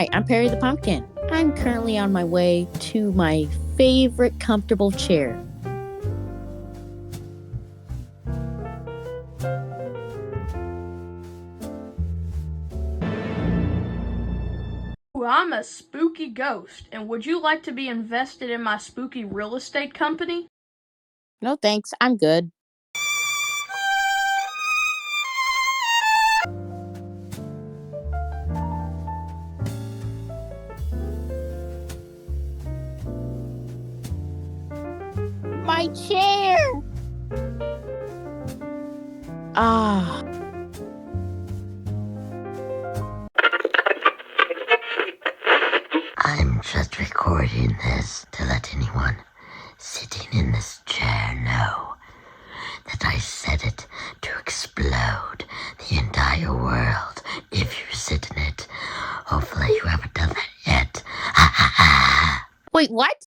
Hi, I'm Perry the Pumpkin. I'm currently on my way to my favorite comfortable chair. I'm a spooky ghost, and would you like to be invested in my spooky real estate company? No thanks, I'm good. My chair! Ah. I'm just recording this to let anyone sitting in this chair know that I set it to explode the entire world if you sit in it. Hopefully you haven't done that yet. Wait, what?